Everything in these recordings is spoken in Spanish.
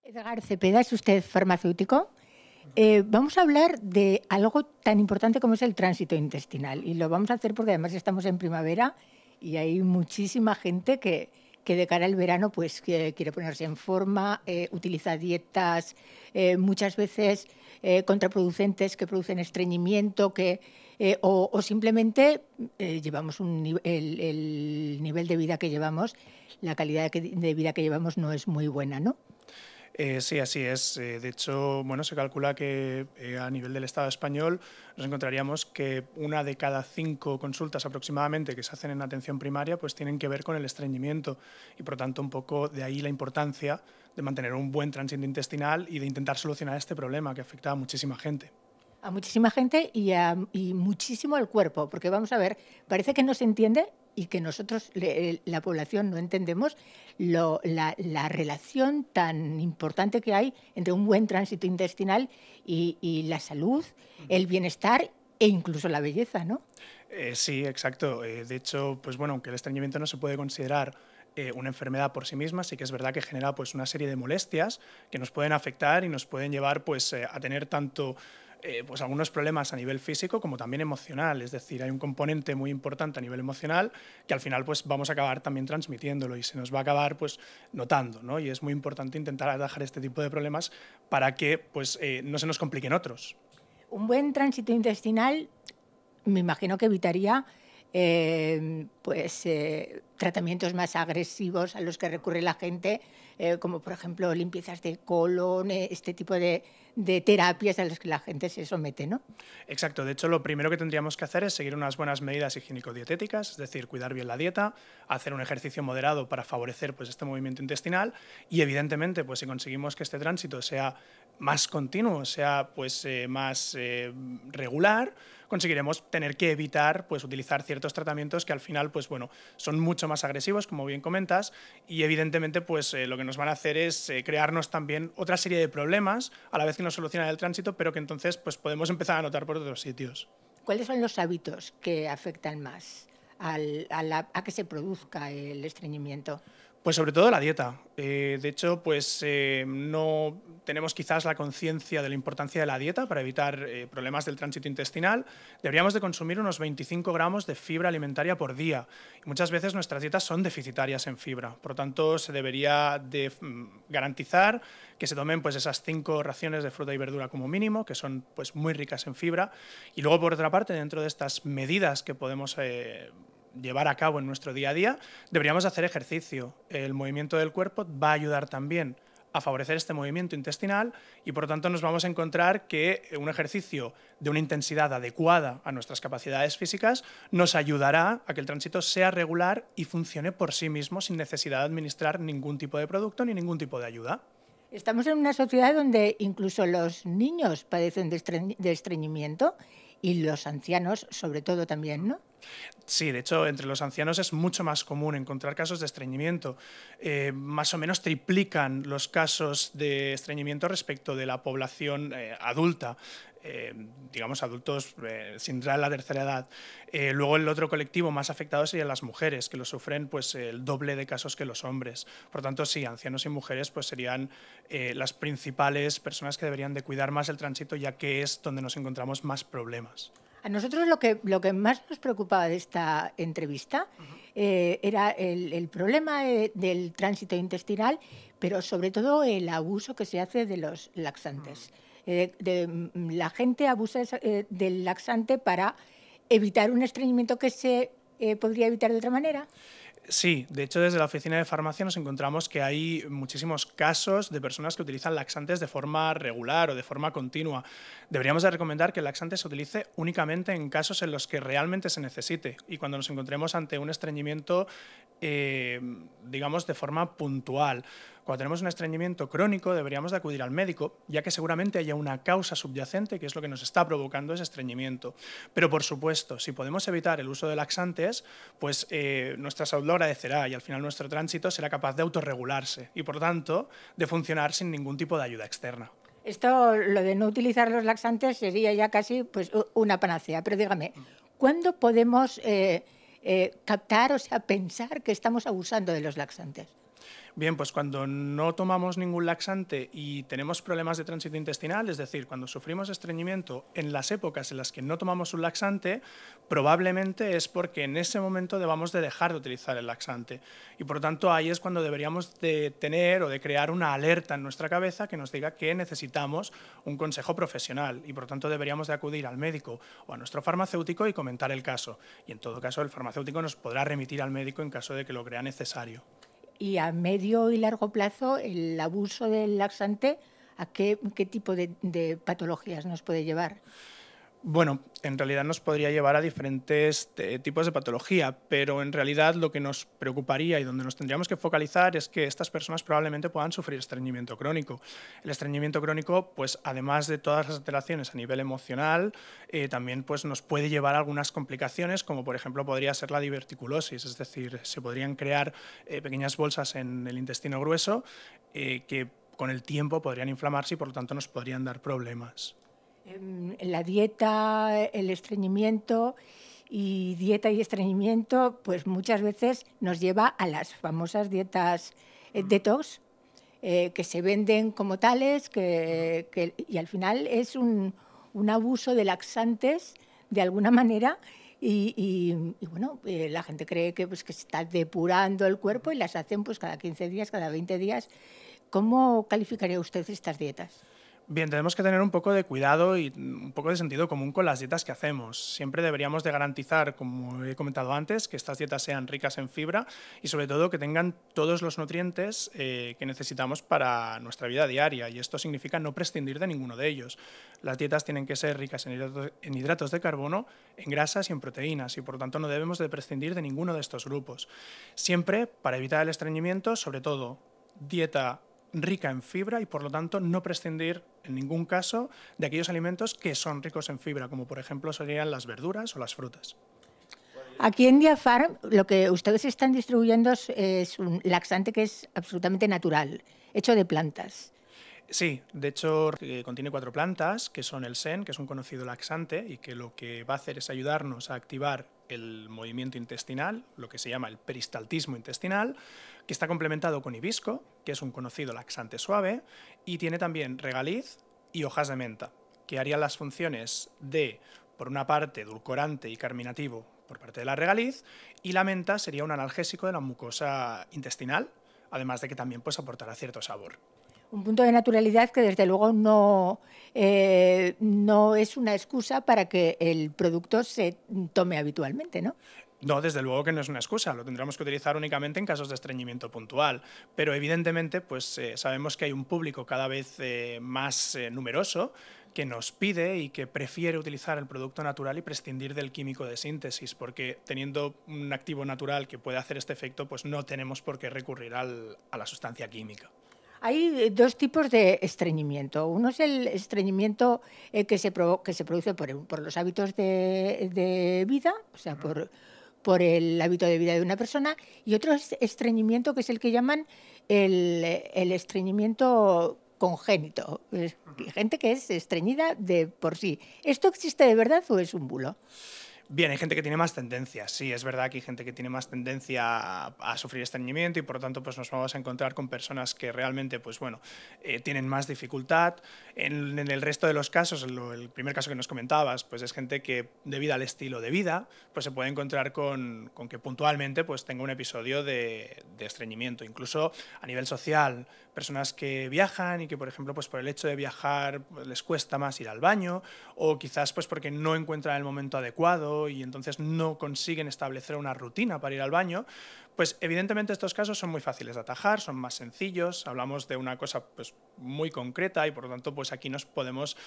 Edgar Cepeda, es usted farmacéutico. Vamos a hablar de algo tan importante como es el tránsito intestinal. Y lo vamos a hacer porque además estamos en primavera y hay muchísima gente que de cara al verano pues quiere ponerse en forma, utiliza dietas muchas veces contraproducentes que producen estreñimiento, o simplemente llevamos el nivel de vida que llevamos, la calidad de vida que llevamos no es muy buena, ¿no? Sí, así es. De hecho, bueno, se calcula que a nivel del Estado español nos encontraríamos que 1 de cada 5 consultas aproximadamente que se hacen en atención primaria pues tienen que ver con el estreñimiento y por tanto un poco de ahí la importancia de mantener un buen tránsito intestinal y de intentar solucionar este problema que afecta a muchísima gente. A muchísima gente y muchísimo al cuerpo, porque vamos a ver, parece que no se entiende y que nosotros, la población, no entendemos la relación tan importante que hay entre un buen tránsito intestinal y la salud, el bienestar e incluso la belleza, ¿no? Sí, exacto. De hecho, pues bueno, aunque el estreñimiento no se puede considerar una enfermedad por sí misma, sí que es verdad que genera pues una serie de molestias que nos pueden afectar y nos pueden llevar pues a tener tanto pues algunos problemas a nivel físico como también emocional. Es decir, hay un componente muy importante a nivel emocional que al final pues vamos a acabar también transmitiéndolo y se nos va a acabar pues notando, ¿no? Y es muy importante intentar atajar este tipo de problemas para que pues no se nos compliquen otros. Un buen tránsito intestinal me imagino que evitaría tratamientos más agresivos a los que recurre la gente, como por ejemplo limpiezas de colon, este tipo de terapias a las que la gente se somete, ¿no? Exacto, de hecho lo primero que tendríamos que hacer es seguir unas buenas medidas higiénico-dietéticas, es decir, cuidar bien la dieta, hacer un ejercicio moderado para favorecer pues, este movimiento intestinal y evidentemente pues, si conseguimos que este tránsito sea más continuo, sea pues, más regular, conseguiremos tener que evitar pues, utilizar ciertos tratamientos que al final pues, bueno, son mucho más agresivos, como bien comentas, y evidentemente pues, lo que nos van a hacer es crearnos también otra serie de problemas a la vez que nos solucionan el tránsito, pero que entonces pues, podemos empezar a notar por otros sitios. ¿Cuáles son los hábitos que afectan más a que se produzca el estreñimiento? Pues sobre todo la dieta. De hecho, pues no tenemos quizás la conciencia de la importancia de la dieta para evitar problemas del tránsito intestinal. Deberíamos de consumir unos 25 gramos de fibra alimentaria por día. Y muchas veces nuestras dietas son deficitarias en fibra. Por lo tanto, se debería de garantizar que se tomen pues, esas 5 raciones de fruta y verdura como mínimo, que son pues, muy ricas en fibra. Y luego, por otra parte, dentro de estas medidas que podemos llevar a cabo en nuestro día a día, deberíamos hacer ejercicio. El movimiento del cuerpo va a ayudar también a favorecer este movimiento intestinal y por lo tanto nos vamos a encontrar que un ejercicio de una intensidad adecuada a nuestras capacidades físicas nos ayudará a que el tránsito sea regular y funcione por sí mismo sin necesidad de administrar ningún tipo de producto ni ningún tipo de ayuda. Estamos en una sociedad donde incluso los niños padecen de estreñimiento y los ancianos sobre todo también, ¿no? Sí, de hecho, entre los ancianos es mucho más común encontrar casos de estreñimiento. Más o menos triplican los casos de estreñimiento respecto de la población adulta. Digamos, adultos sin entrar en la tercera edad. Luego el otro colectivo más afectado serían las mujeres, que lo sufren pues, el doble de casos que los hombres. Por tanto, sí, ancianos y mujeres pues, serían las principales personas que deberían de cuidar más el tránsito, ya que es donde nos encontramos más problemas. A nosotros lo que más nos preocupaba de esta entrevista era el problema del tránsito intestinal, pero sobre todo el abuso que se hace de los laxantes. La gente abusa del laxante para evitar un estreñimiento que se podría evitar de otra manera. Sí, de hecho desde la oficina de farmacia nos encontramos que hay muchísimos casos de personas que utilizan laxantes de forma regular o de forma continua. Deberíamos de recomendar que el laxante se utilice únicamente en casos en los que realmente se necesite y cuando nos encontremos ante un estreñimiento, digamos, de forma puntual. Cuando tenemos un estreñimiento crónico deberíamos de acudir al médico, ya que seguramente haya una causa subyacente que es lo que nos está provocando ese estreñimiento. Pero por supuesto, si podemos evitar el uso de laxantes, pues nuestra salud lo agradecerá y al final nuestro tránsito será capaz de autorregularse y por tanto de funcionar sin ningún tipo de ayuda externa. Esto, lo de no utilizar los laxantes sería ya casi pues, una panacea. Pero dígame, ¿cuándo podemos captar, o sea, pensar que estamos abusando de los laxantes? Bien, pues cuando no tomamos ningún laxante y tenemos problemas de tránsito intestinal, es decir, cuando sufrimos estreñimiento en las épocas en las que no tomamos un laxante, probablemente es porque en ese momento debamos de dejar de utilizar el laxante. Y por lo tanto ahí es cuando deberíamos de tener o de crear una alerta en nuestra cabeza que nos diga que necesitamos un consejo profesional y por lo tanto deberíamos de acudir al médico o a nuestro farmacéutico y comentar el caso. Y en todo caso el farmacéutico nos podrá remitir al médico en caso de que lo crea necesario. Y a medio y largo plazo, el abuso del laxante, ¿a qué tipo de patologías nos puede llevar? Bueno, en realidad nos podría llevar a diferentes tipos de patología, pero en realidad lo que nos preocuparía y donde nos tendríamos que focalizar es que estas personas probablemente puedan sufrir estreñimiento crónico. El estreñimiento crónico, pues además de todas las alteraciones a nivel emocional, también pues, nos puede llevar a algunas complicaciones, como por ejemplo podría ser la diverticulosis, es decir, se podrían crear pequeñas bolsas en el intestino grueso que con el tiempo podrían inflamarse y por lo tanto nos podrían dar problemas. La dieta, el estreñimiento y dieta y estreñimiento, pues muchas veces nos lleva a las famosas dietas detox, que se venden como tales, y al final es un abuso de laxantes de alguna manera. Y bueno, la gente cree que, pues, que se está depurando el cuerpo y las hacen pues, cada 15 días, cada 20 días. ¿Cómo calificaría usted estas dietas? Bien, tenemos que tener un poco de cuidado y un poco de sentido común con las dietas que hacemos. Siempre deberíamos de garantizar, como he comentado antes, que estas dietas sean ricas en fibra y sobre todo que tengan todos los nutrientes que necesitamos para nuestra vida diaria y esto significa no prescindir de ninguno de ellos. Las dietas tienen que ser ricas en hidratos de carbono, en grasas y en proteínas y por lo tanto no debemos de prescindir de ninguno de estos grupos. Siempre para evitar el estreñimiento, sobre todo dieta rica en fibra y por lo tanto no prescindir en ningún caso de aquellos alimentos que son ricos en fibra, como por ejemplo serían las verduras o las frutas. Aquí en Diafarm lo que ustedes están distribuyendo es un laxante que es absolutamente natural, hecho de plantas. Sí, de hecho contiene 4 plantas, que son el SEN, que es un conocido laxante y que lo que va a hacer es ayudarnos a activar el movimiento intestinal, lo que se llama el peristaltismo intestinal, que está complementado con hibisco, que es un conocido laxante suave, y tiene también regaliz y hojas de menta, que harían las funciones de, por una parte, edulcorante y carminativo por parte de la regaliz, y la menta sería un analgésico de la mucosa intestinal, además de que también pues, aportará cierto sabor. Un punto de naturalidad que desde luego no es una excusa para que el producto se tome habitualmente, ¿no? No, desde luego que no es una excusa, lo tendremos que utilizar únicamente en casos de estreñimiento puntual, pero evidentemente pues, sabemos que hay un público cada vez más numeroso que nos pide y que prefiere utilizar el producto natural y prescindir del químico de síntesis, porque teniendo un activo natural que puede hacer este efecto, pues no tenemos por qué recurrir a la sustancia química. Hay dos tipos de estreñimiento. Uno es el estreñimiento que se produce por los hábitos de vida, o sea, por el hábito de vida de una persona, y otro es estreñimiento que es el que llaman el estreñimiento congénito, gente que es estreñida de por sí. ¿Esto existe de verdad o es un bulo? Bien, hay gente que tiene más tendencia, sí, es verdad que hay gente que tiene más tendencia a sufrir estreñimiento y por lo tanto pues nos vamos a encontrar con personas que realmente pues bueno, tienen más dificultad. En el resto de los casos, el primer caso que nos comentabas, pues es gente que debido al estilo de vida pues se puede encontrar con que puntualmente pues tenga un episodio de estreñimiento, incluso a nivel social, personas que viajan y que por ejemplo pues por el hecho de viajar pues, les cuesta más ir al baño o quizás pues porque no encuentran el momento adecuado y entonces no consiguen establecer una rutina para ir al baño, pues evidentemente estos casos son muy fáciles de atajar, son más sencillos, hablamos de una cosa pues muy concreta y por lo tanto pues aquí nos podemos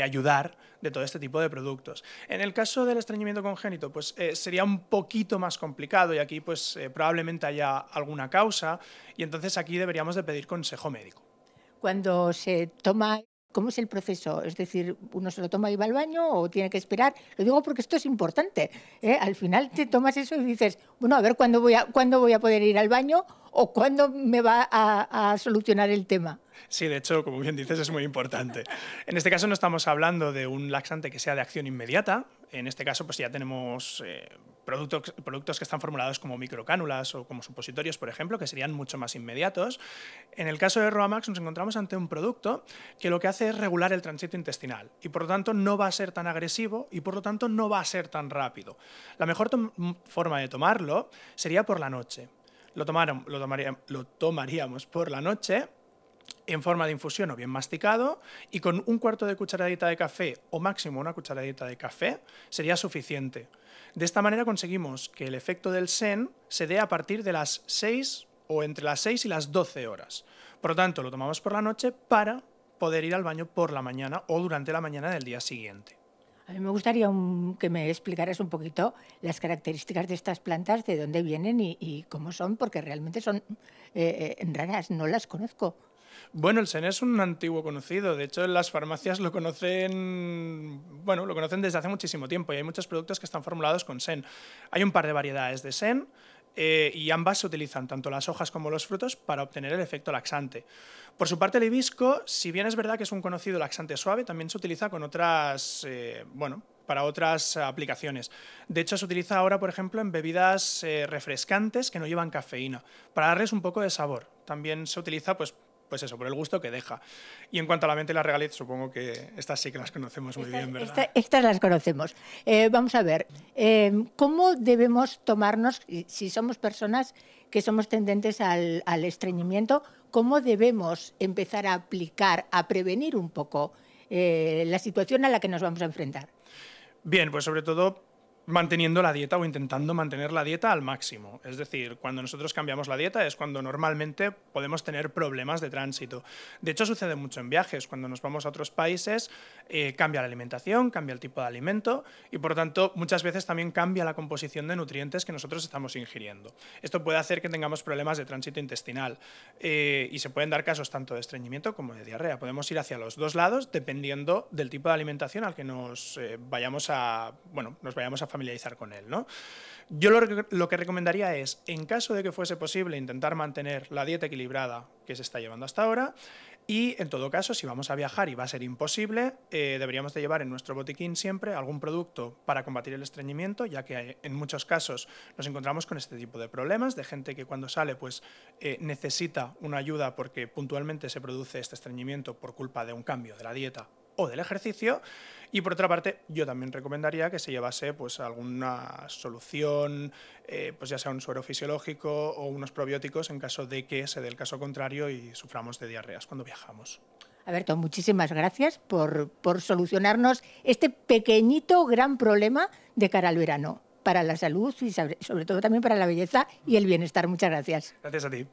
ayudar de todo este tipo de productos. En el caso del estreñimiento congénito pues sería un poquito más complicado y aquí pues probablemente haya alguna causa y entonces aquí deberíamos de pedir consejo médico. Cuando se toma, ¿cómo es el proceso? Es decir, ¿uno se lo toma y va al baño o tiene que esperar? Lo digo porque esto es importante, ¿eh? Al final te tomas eso y dices, bueno, a ver cuándo voy a poder ir al baño o cuándo me va a solucionar el tema. Sí, de hecho, como bien dices, es muy importante. En este caso no estamos hablando de un laxante que sea de acción inmediata, En este caso, pues ya tenemos productos que están formulados como microcánulas o como supositorios, por ejemplo, que serían mucho más inmediatos. En el caso de Roamax nos encontramos ante un producto que lo que hace es regular el tránsito intestinal y por lo tanto no va a ser tan agresivo y por lo tanto no va a ser tan rápido. La mejor forma de tomarlo sería por la noche. Lo tomaríamos por la noche en forma de infusión o bien masticado, y con un cuarto de cucharadita de café o máximo una cucharadita de café sería suficiente. De esta manera conseguimos que el efecto del SEN se dé a partir de las 6 o entre las 6 y las 12 horas. Por lo tanto, lo tomamos por la noche para poder ir al baño por la mañana o durante la mañana del día siguiente. A mí me gustaría que me explicaras un poquito las características de estas plantas, de dónde vienen y cómo son, porque realmente son raras, no las conozco. Bueno, el SEN es un antiguo conocido. De hecho, en las farmacias lo conocen desde hace muchísimo tiempo y hay muchos productos que están formulados con SEN. Hay un par de variedades de SEN y ambas se utilizan, tanto las hojas como los frutos, para obtener el efecto laxante. Por su parte, el hibisco, si bien es verdad que es un conocido laxante suave, también se utiliza con otras, para otras aplicaciones. De hecho, se utiliza ahora, por ejemplo, en bebidas refrescantes que no llevan cafeína, para darles un poco de sabor. También se utiliza, pues eso, por el gusto que deja. Y en cuanto a la menta y la regaliz, supongo que estas sí que las conocemos muy bien, ¿verdad? Estas las conocemos. Vamos a ver, ¿cómo debemos tomarnos, si somos personas que somos tendentes al estreñimiento, cómo debemos empezar a aplicar, a prevenir un poco la situación a la que nos vamos a enfrentar? Bien, pues sobre todo manteniendo la dieta o intentando mantener la dieta al máximo. Es decir, cuando nosotros cambiamos la dieta es cuando normalmente podemos tener problemas de tránsito. De hecho, sucede mucho en viajes. Cuando nos vamos a otros países, cambia la alimentación, cambia el tipo de alimento y, por tanto, muchas veces también cambia la composición de nutrientes que nosotros estamos ingiriendo. Esto puede hacer que tengamos problemas de tránsito intestinal y se pueden dar casos tanto de estreñimiento como de diarrea. Podemos ir hacia los dos lados dependiendo del tipo de alimentación al que nos vayamos a familiarizar con él, ¿no? Yo lo que recomendaría es, en caso de que fuese posible, intentar mantener la dieta equilibrada que se está llevando hasta ahora y, en todo caso, si vamos a viajar y va a ser imposible, deberíamos de llevar en nuestro botiquín siempre algún producto para combatir el estreñimiento, ya que en muchos casos nos encontramos con este tipo de problemas, de gente que cuando sale pues necesita una ayuda porque puntualmente se produce este estreñimiento por culpa de un cambio de la dieta o del ejercicio. Y por otra parte, yo también recomendaría que se llevase pues alguna solución, pues ya sea un suero fisiológico o unos probióticos en caso de que se dé el caso contrario y suframos de diarreas cuando viajamos. Alberto, muchísimas gracias por solucionarnos este pequeñito gran problema de cara al verano, para la salud y sobre todo también para la belleza y el bienestar. Muchas gracias. Gracias a ti.